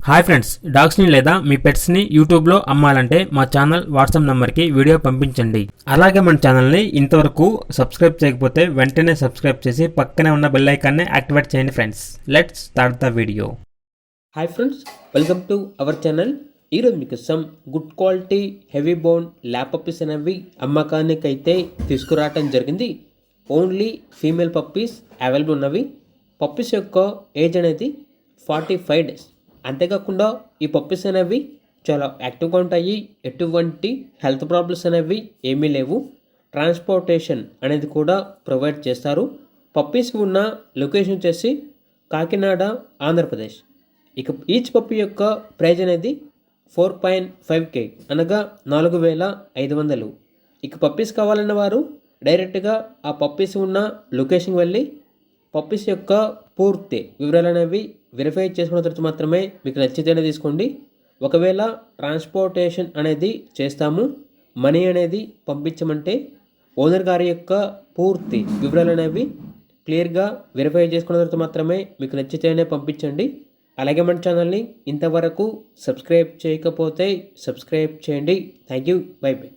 Hi friends, డాగ్స్ని లేదా మీ పెట్స్ని యూట్యూబ్లో అమ్మాలంటే మా ఛానల్ వాట్సాప్ నెంబర్కి వీడియో పంపించండి. అలాగే మన ఛానల్ని ఇంతవరకు సబ్స్క్రైబ్ చేయకపోతే వెంటనే సబ్స్క్రైబ్ చేసి పక్కనే ఉన్న బెల్ ఐకాన్ని యాక్టివేట్ చేయండి friends. Let's start the video. Hi friends, welcome to our channel. ఈరోజు మీకు some good quality heavy bone lap puppies అనేవి అమ్మకానికి అయితే తీసుకురావటం జరిగింది. ఓన్లీ ఫీమేల్ పప్పీస్ అవైలబుల్ ఉన్నవి. పప్పీస్ యొక్క ఏజ్ అనేది 45 days. అంతేకాకుండా ఈ పప్పీస్ అనేవి చాలా యాక్టివ్గా ఉంటాయి. ఎటువంటి హెల్త్ ప్రాబ్లమ్స్ అనేవి ఏమీ లేవు. ట్రాన్స్పోర్టేషన్ అనేది కూడా ప్రొవైడ్ చేస్తారు. పప్పీస్ ఉన్న లొకేషన్ వచ్చేసి కాకినాడ, ఆంధ్రప్రదేశ్. ఇక ఈచ్ పప్పీ యొక్క ప్రైజ్ అనేది 4.5K అనగా 4,500. ఇక పప్పీస్ కావాలన్న వారు డైరెక్ట్గా ఆ పప్పీస్ ఉన్న లొకేషన్కి వెళ్ళి పప్పీస్ యొక్క పూర్తి వివరాలు అనేవి వెరిఫై చేసుకున్న తర్వాత మాత్రమే మీకు నచ్చితేనే తీసుకోండి. ఒకవేళ ట్రాన్స్పోర్టేషన్ అనేది చేస్తాము, మనీ అనేది పంపించమంటే ఓనర్ గారి యొక్క పూర్తి వివరాలు అనేవి క్లియర్గా వెరిఫై చేసుకున్న తర్వాత మాత్రమే మీకు నచ్చితేనే పంపించండి. అలాగే మన ఛానల్ని ఇంతవరకు సబ్స్క్రైబ్ చేయకపోతే సబ్స్క్రైబ్ చేయండి. Thank you. By by.